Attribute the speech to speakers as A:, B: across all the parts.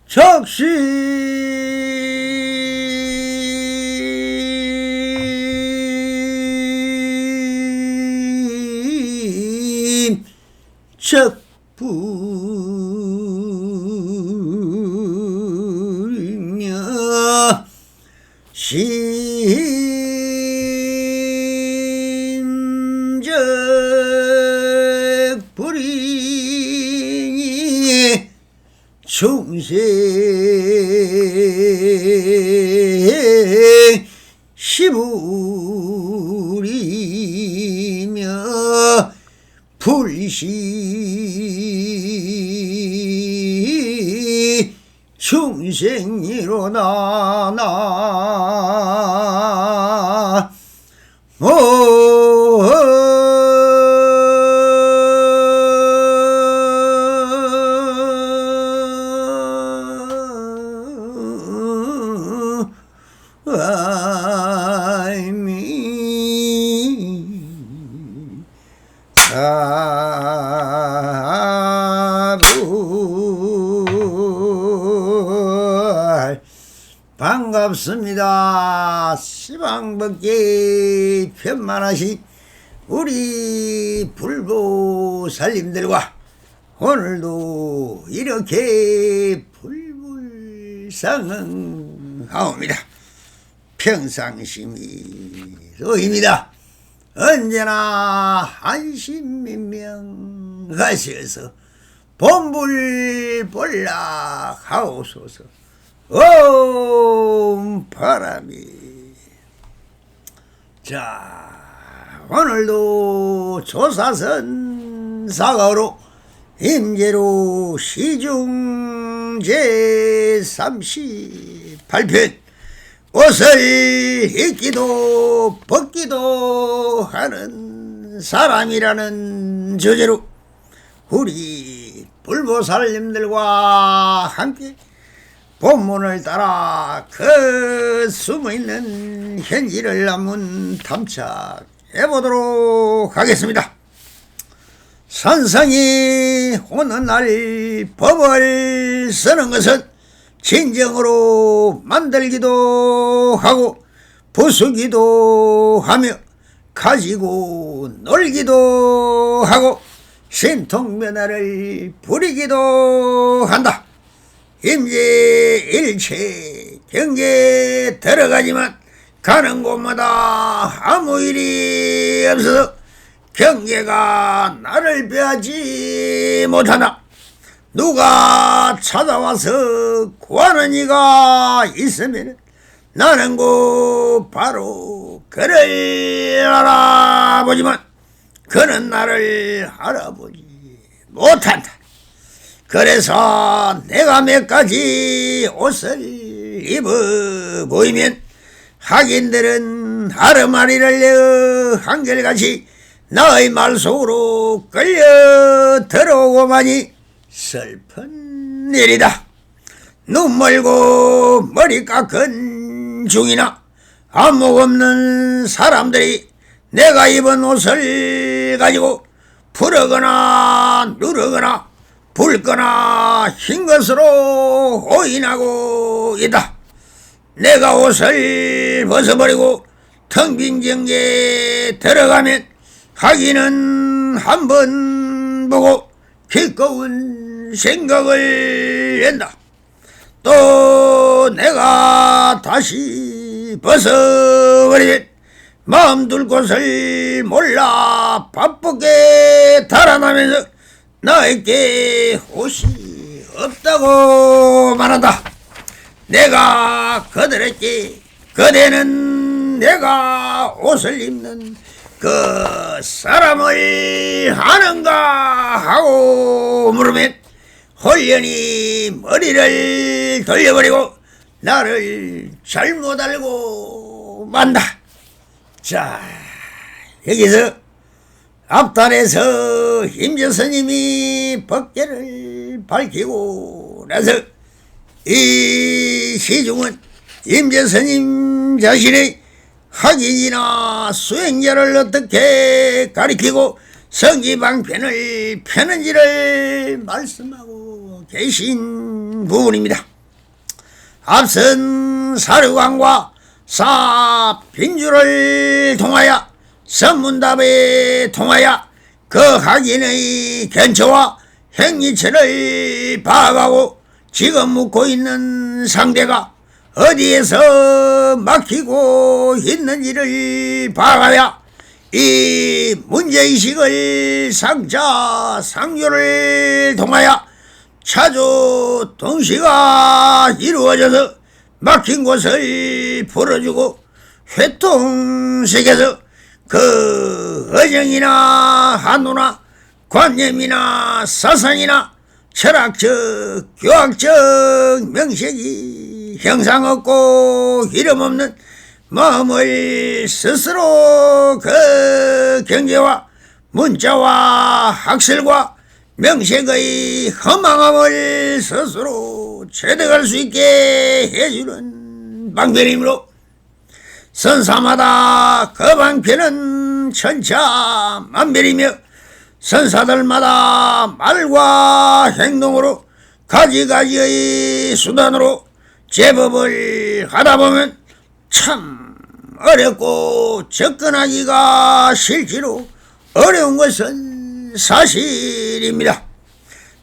A: 적심 적불이며 심적불이니 중생 시불이며 불시 중생이로다 나 반갑습니다. 시방벗기 편만하신 우리 불보살님들과 오늘도 이렇게 불불상응하옵니다. 평상심이로입니다. 언제나 안심민명하셔서 본불본락하옵소서. 옴 바람이. 자, 오늘도 조사선 사가로 임계로 시중 제38편 옷을 입기도 벗기도 하는 사람이라는 주제로 우리 불보살님들과 함께 본문을 따라 그 숨어있는 현지를 한번 탐착해보도록 하겠습니다. 선성이 오는 날 법을 쓰는 것은 진정으로 만들기도 하고 부수기도 하며 가지고 놀기도 하고 신통면화를 부리기도 한다. 임제일체 경계에 들어가지만 가는 곳마다 아무 일이 없어서 경계가 나를 빼앗지 못한다. 누가 찾아와서 구하는 이가 있으면 나는 곧 바로 그를 알아보지만 그는 나를 알아보지 못한다. 그래서 내가 몇 가지 옷을 입어 보이면 학인들은 하루마리를 내어 한결같이 나의 말 속으로 끌려 들어오고만이 슬픈 일이다. 눈 멀고 머리 깎은 중이나 안목 없는 사람들이 내가 입은 옷을 가지고 부르거나 누르거나 붉거나 흰 것으로 오인하고 있다. 내가 옷을 벗어버리고 텅 빈 경계에 들어가면 하기는 한 번 보고 기꺼운 생각을 한다. 또 내가 다시 벗어버리면 마음 둘 곳을 몰라 바쁘게 달아나면서 나에게 옷이 없다고 말한다. 내가 그들에게 그대는 내가 옷을 입는 그 사람을 아는가 하고 물으면 홀연히 머리를 돌려버리고 나를 잘못 알고 만다. 자, 여기서 앞단에서 임재스님이 법계를 밝히고 나서 이 시중은 임재스님 자신의 학인이나 수행자를 어떻게 가리키고 성기방편을 펴는지를 말씀하고 계신 부분입니다. 앞선 사류관과 사빈주를 통하여 선문답에 통하여 그 학인의 견처와 행위처를 파악하고 지금 묻고 있는 상대가 어디에서 막히고 있는지를 파악하여 이 문제의식을 상자 상조를 통하여 차조 동시가 이루어져서 막힌 곳을 풀어주고 회통색에서 그 의정이나 한도나 관념이나 사상이나 철학적 교학적 명색이 형상 없고 이름 없는 마음을 스스로 그 경계와 문자와 학설과 명색의 허망함을 스스로 체득할 수 있게 해주는 방편이므로 선사마다 그 방편은 천차만별이며 선사들마다 말과 행동으로 가지가지의 수단으로 제법을 하다보면 참 어렵고 접근하기가 실제로 어려운 것은 사실입니다.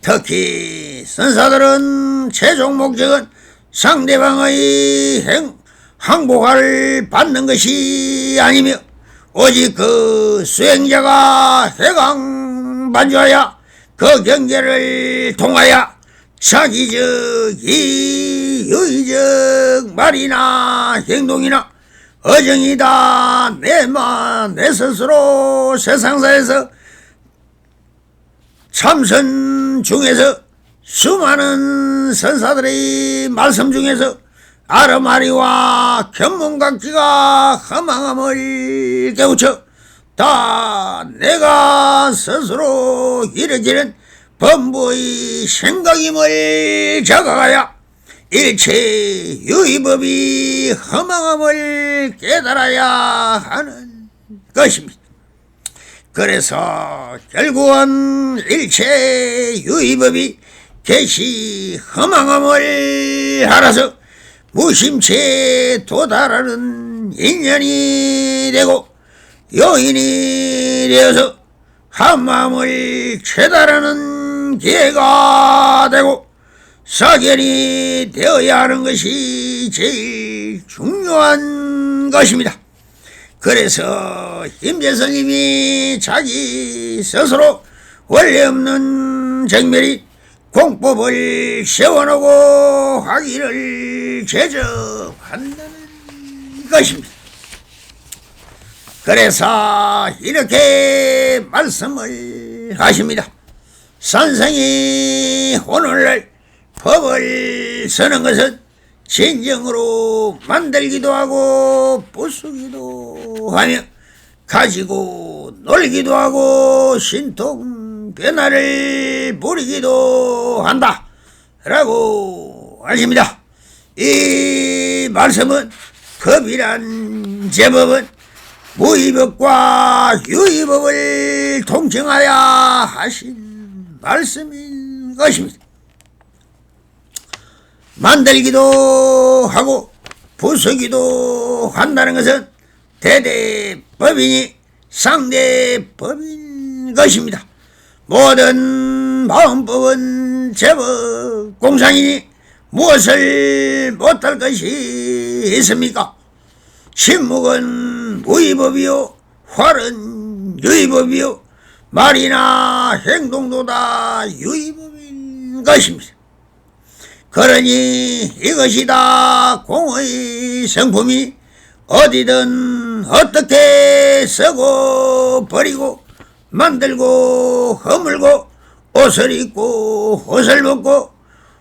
A: 특히 선사들은 최종 목적은 상대방의 항복을 받는 것이 아니며 오직 그 수행자가 해강반주하여 그 경계를 통하여 자기적 이유의적 말이나 행동이나 어정이다 내 스스로 세상사에서 참선 중에서 수많은 선사들의 말씀 중에서 아르마리와 견문각기가 허망함을 깨우쳐 다 내가 스스로 일으키는 범부의 생각임을 자각하여 일체 유의법이 허망함을 깨달아야 하는 것입니다. 그래서 결국은 일체 유의법이 개시 허망함을 알아서 무심채 도달하는 인연이 되고 요인이 되어서 한마음을 깨달하는 기회가 되고 사견이 되어야 하는 것이 제일 중요한 것입니다. 그래서 임재선님이 자기 스스로 원래 없는 정멸이 공법을 세워놓고 하기를 제적한다는 것입니다. 그래서 이렇게 말씀을 하십니다. 선생이 오늘날 법을 쓰는 것은 진정으로 만들기도 하고 부수기도 하며 가지고 놀기도 하고 신통 변화를 부리기도 한다 라고 하십니다. 이 말씀은 법이란 제법은 무의법과 유의법을 통칭하여 하신 말씀인 것입니다. 만들기도 하고 부수기도 한다는 것은 대대법이니 상대법인 것입니다. 모든 마음법은 제법 공상이니 무엇을 못할 것이 있습니까? 침묵은 무의법이요 활은 유의법이요 말이나 행동도 다 유의법인 것입니다. 그러니 이것이 다 공의 성품이 어디든 어떻게 쓰고 버리고 만들고 허물고 옷을 입고 옷을 벗고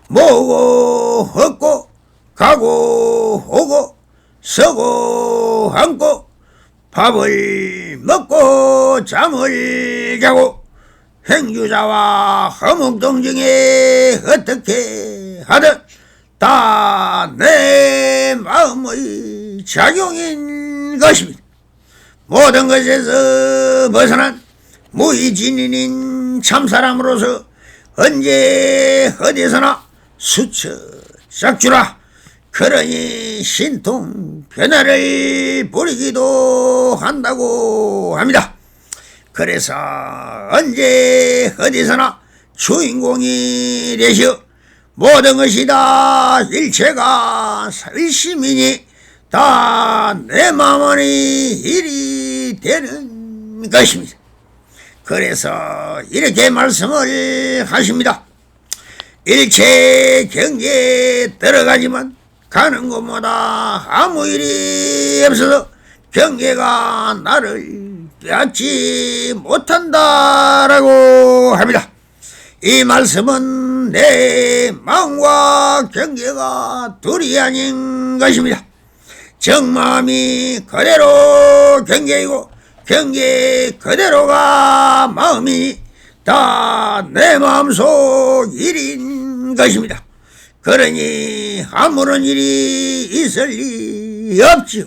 A: 모으고 얻고 가고 오고 서고 앉고 밥을 먹고 잠을 자고 행주자와 허묵동 중에 어떻게 하든 다 내 마음의 작용인 것입니다. 모든 것에서 벗어난 무의진인인 참사람으로서 언제 어디서나 수처 짝주라 그러니 신통 변화를 부리기도 한다고 합니다. 그래서 언제 어디서나 주인공이 되시어 모든 것이 다 일체가 살심이니 다 내 마음의 일이 되는 것입니다. 그래서 이렇게 말씀을 하십니다. 일체 경계에 들어가지만 가는 곳마다 아무 일이 없어서 경계가 나를 빼앗지 못한다라고 합니다. 이 말씀은 내 마음과 경계가 둘이 아닌 것입니다. 정마음이 그대로 경계이고 경계 그대로가 마음이니 다 내 마음속 일인 것입니다. 그러니 아무런 일이 있을 리 없지요.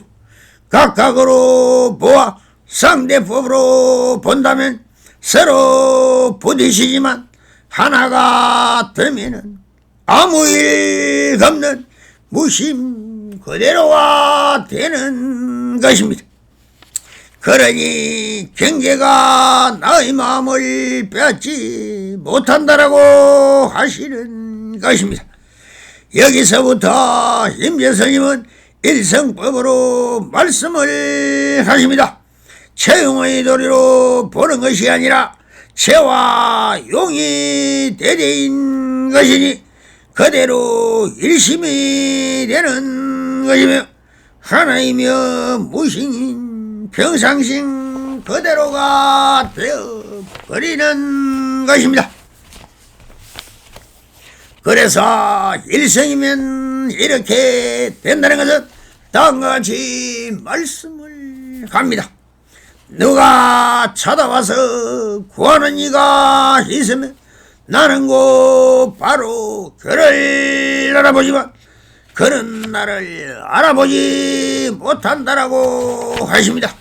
A: 각각으로 보아 상대법으로 본다면 서로 부딪히지만 하나가 되면은 아무 일 없는 무심 그대로가 되는 것입니다. 그러니 경계가 나의 마음을 빼앗지 못한다라고 하시는 것입니다. 여기서부터 임재스님은 일성법으로 말씀을 하십니다. 채용의 도리로 보는 것이 아니라 채와 용이 대대인 것이니 그대로 일심이 되는 것이며 하나이며 무신인 평상심 그대로가 되어버리는 것입니다. 그래서 일성이면 이렇게 된다는 것은 다음과 같이 말씀을 합니다. 누가 찾아와서 구하는 이가 있으면 나는 곧 바로 그를 알아보지만 그는 나를 알아보지 못한다라고 하십니다.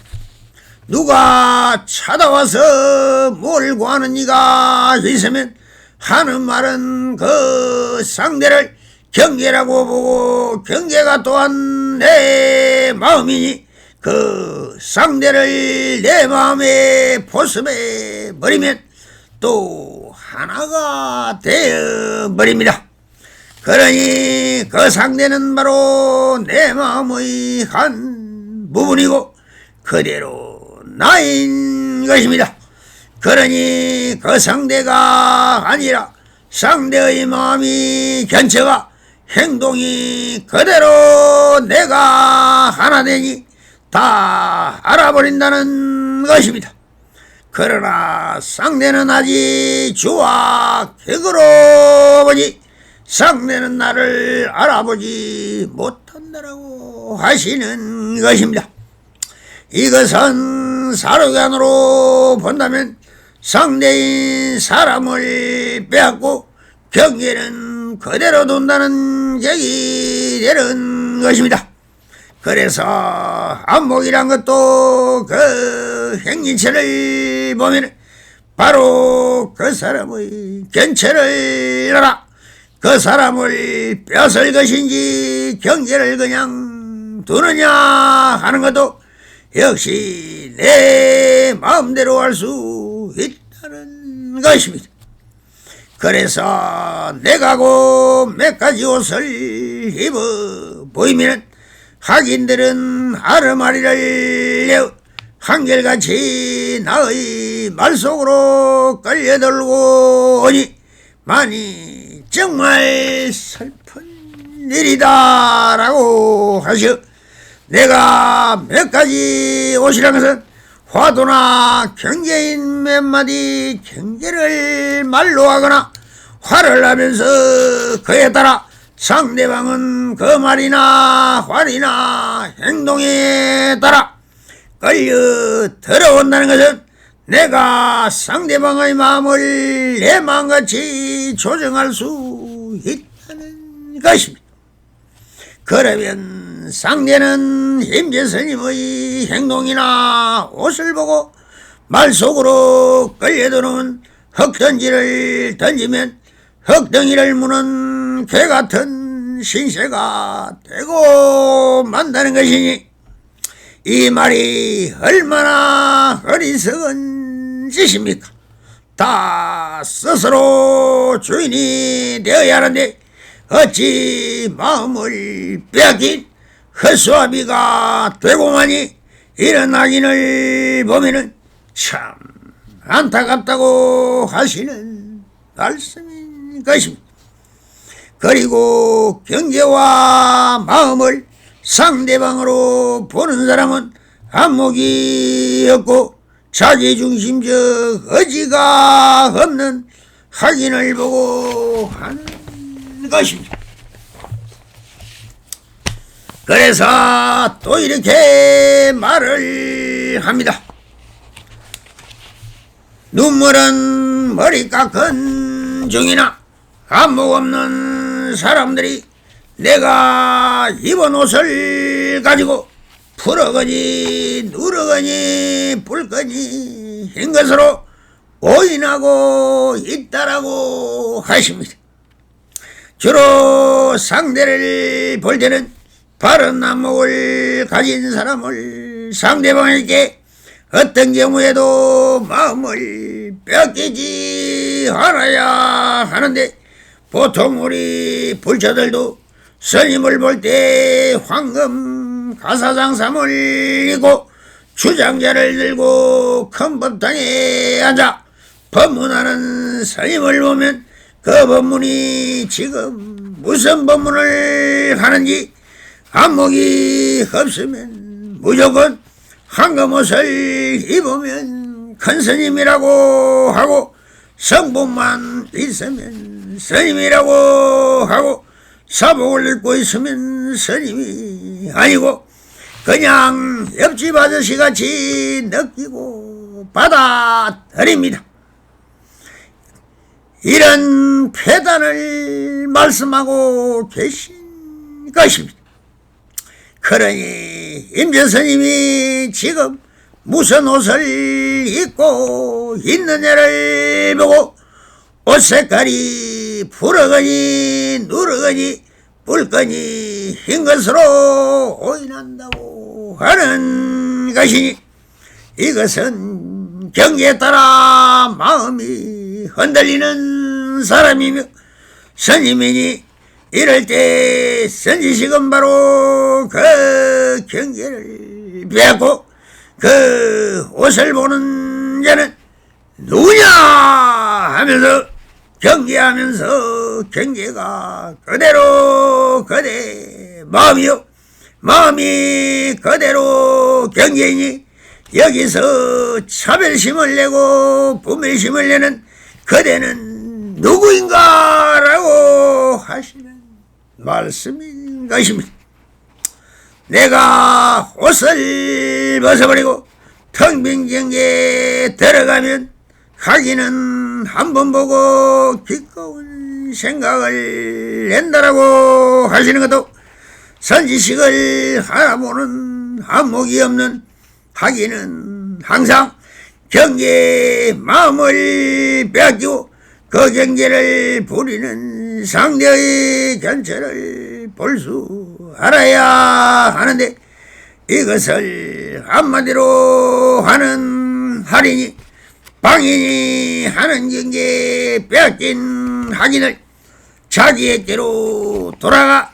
A: 누가 찾아와서 뭘 구하는 이가 있으면 하는 말은 그 상대를 경계라고 보고 경계가 또한 내 마음이니 그 상대를 내 마음에 포섭해 버리면 또 하나가 되어 버립니다. 그러니 그 상대는 바로 내 마음의 한 부분이고 그대로 나인 것입니다. 그러니 그 상대가 아니라 상대의 마음이 견체가 행동이 그대로 내가 하나 되니 다 알아버린다는 것입니다. 그러나 상대는 아직 주와 객으로 보니 상대는 나를 알아보지 못한다라고 하시는 것입니다. 이것은 사로간으로 본다면 상대인 사람을 빼앗고 경계는 그대로 둔다는 격이 되는 것입니다. 그래서 안목이란 것도 그 행진체를 보면 바로 그 사람의 견체를 알아 그 사람을 뺏을 것인지 경계를 그냥 두느냐 하는 것도 역시 내 마음대로 할 수 있다는 것입니다. 그래서 내가 곧 몇 가지 옷을 입어 보이면 학인들은 아르마리를 내어 한결같이 나의 말 속으로 끌려들고 오니 많이 정말 슬픈 일이다라고 하셔. 내가 몇 가지 옷이란 것은 화두나 경계인 몇 마디 경계를 말로 하거나 화를 하면서 그에 따라 상대방은 그 말이나 화리나 행동에 따라 끌려 들어온다는 것은 내가 상대방의 마음을 내 마음같이 조정할 수 있다는 것입니다. 그러면 상대는 임재스님의 행동이나 옷을 보고 말 속으로 끌려드는 흙덩이를 던지면 흙덩이를 무는 개 같은 하면 신세가 되고 만다는 것이니 이 말이 얼마나 어리석은 짓입니까? 다 스스로 주인이 되어야 하는데 어찌 마음을 빼앗긴 헛수아비가 되고만이 이런 악인을 보면은 참 안타깝다고 하시는 말씀인 것입니다. 그리고 경계와 마음을 상대방으로 보는 사람은 안목이 없고 자기중심적 의지가 없는 악인을 보고 하는 것입니다. 그래서 또 이렇게 말을 합니다. 눈물은 머리 깎은 중이나 안목 없는 사람들이 내가 입은 옷을 가지고 풀어거니 누르거니 붉거니 흰 것으로 오인하고 있다라고 하십니다. 주로 상대를 볼 때는 바른 안목을 가진 사람을 상대방에게 어떤 경우에도 마음을 뺏기지 않아야 하는데 보통 우리 불처들도 스님을 볼 때 황금 가사장삼을 입고 주장자를 들고 큰 법당에 앉아 법문하는 스님을 보면 그 법문이 지금 무슨 법문을 하는지 안목이 없으면 무조건 황금옷을 입으면 큰 스님이라고 하고 성복만 있으면 스님이라고 하고 사복을 입고 있으면 스님이 아니고 그냥 옆집 아저씨같이 느끼고 받아들입니다. 이런 폐단을 말씀하고 계신 것입니다. 그러니 임재스님이 지금 무슨 옷을 입고 있느냐를 보고 옷 색깔이 푸르거니 누르거니 붉거니 흰 것으로 오인한다고 하는 것이니 이것은 경계에 따라 마음이 흔들리는 사람이며 스님이니 이럴 때 선지식은 바로 그 경계를 빼앗고 그 옷을 보는 자는 누구냐 하면서 경계하면서 경계가 그대로 그대 마음이요 마음이 그대로 경계이니 여기서 차별심을 내고 분별심을 내는 그대는 누구인가라고 하시는 말씀인 것입니다. 내가 옷을 벗어버리고 텅 빈 경계에 들어가면 가기는 한 번 보고 기꺼운 생각을 낸다라고 하시는 것도 선지식을 알아보는 안목이 없는 하기는 항상 경계에 마음을 빼앗기고 그 경계를 부리는 상대의 견처를 볼 수 알아야 하는데 이것을 한마디로 하는 할인이 방인이 하는 경계에 빼앗긴 학인을 자기에게로 돌아가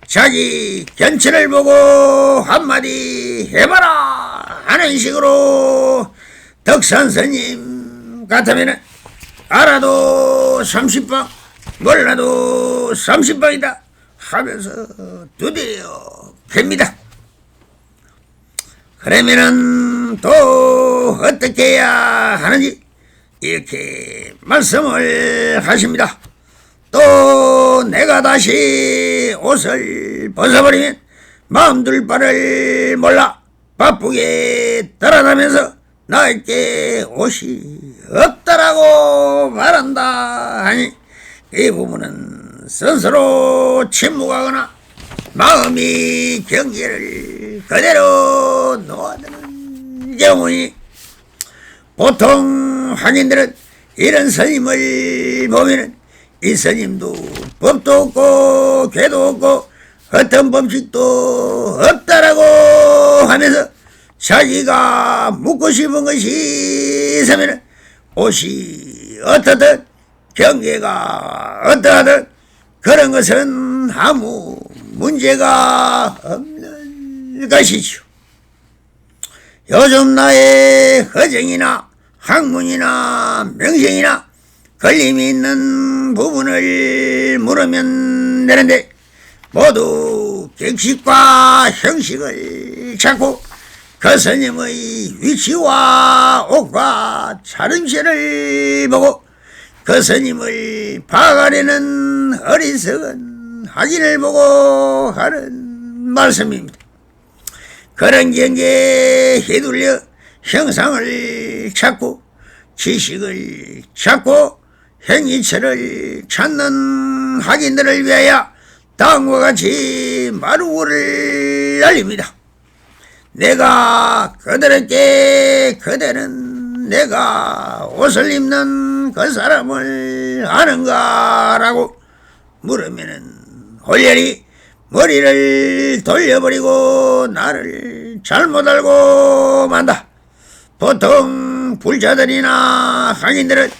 A: 자기 견처를 보고 한마디 해봐라 하는 식으로 덕산스님 같으면 알아도 30방 몰라도 30방이다 하면서 두드려 팹니다. 그러면은 또 어떻게 해야 하는지 이렇게 말씀을 하십니다. 또 내가 다시 옷을 벗어버리면 마음둘 바를 몰라 바쁘게 따라다면서 나에게 옷이 없다라고 말한다 하니 이 부분은 스스로 침묵하거나 마음이 경계를 그대로 놓아두는 경우니 보통 학인들은 이런 스님을 보면은 이 스님도 법도 없고 괴도 없고 어떤 법칙도 없다라고 하면서 자기가 묻고 싶은 것이 있으면 옷이 어떻든 경계가 어떠하든 그런 것은 아무 문제가 없는 것이죠. 요즘 나의 허정이나 학문이나 명성이나 걸림이 있는 부분을 물으면 되는데 모두 격식과 형식을 찾고 그 스님의 위치와 옷과 차림새를 보고 그 스님을 파가려는 어리석은 확인을 보고 하는 말씀입니다. 그런 경계에 휘둘려 형상을 찾고 지식을 찾고 행위처를 찾는 학인들을 위하여 다음과 같이 마루를 날립니다. 내가 그들에게 그대는 내가 옷을 입는 그 사람을 아는가라고 물으면은 홀렬히 머리를 돌려버리고 나를 잘못 알고 만다. 보통 불자들이나 학인들은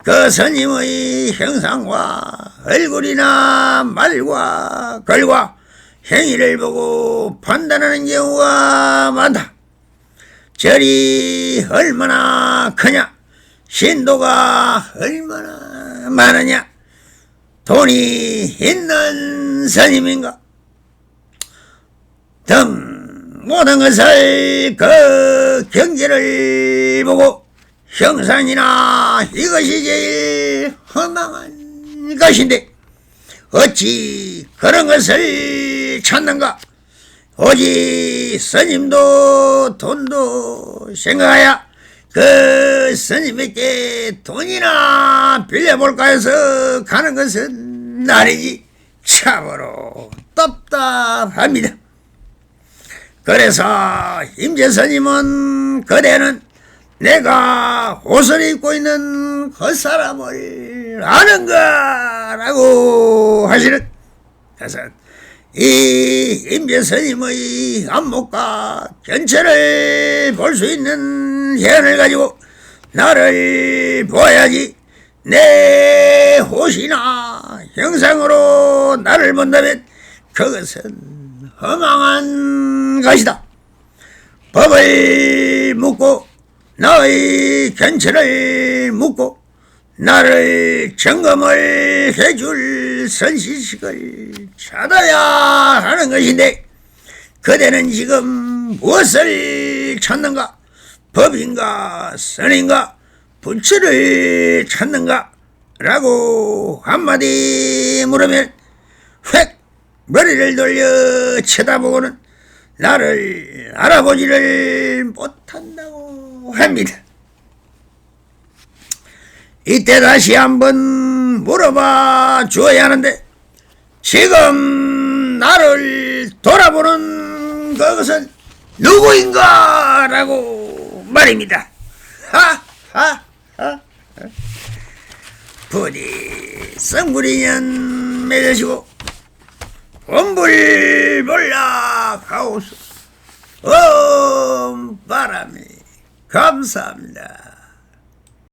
A: 그 스님의 형상과 얼굴이나 말과 글과 행위를 보고 판단하는 경우가 많다. 절이 얼마나 크냐, 신도가 얼마나 많으냐, 돈이 있는 스님인가 등 모든 것을 그 경계를 보고 형상이나 이것이 제일 허망한 것인데 어찌 그런 것을 찾는가? 오직 스님도 돈도 생각하여 그 스님에게 돈이나 빌려볼까 해서 가는 것은 아니지. 참으로 답답합니다. 그래서 임재 스님은 그대는 내가 옷을 입고 있는 그 사람을 아는가라고 하시는 그래서 이 임재 스님의 안목과 견체를 볼 수 있는 현을 가지고 나를 보아야지 내 옷이나 형상으로 나를 본다면 그것은 허망한 것이다. 법을 묻고 나의 견체를 묻고 나를 점검을 해줄 선지식을 찾아야 하는 것인데 그대는 지금 무엇을 찾는가? 법인가 선인가 부처를 찾는가? 라고 한마디 물으면 획 머리를 돌려 쳐다보고는 나를 알아보지를 못한다고 합니다. 이때 다시 한번 물어봐 주어야 하는데 지금 나를 돌아보는 그것은 누구인가? 라고 말입니다. 부디 성불인연 맺으시고 원불 몰라 가오소. 바람이 감사합니다.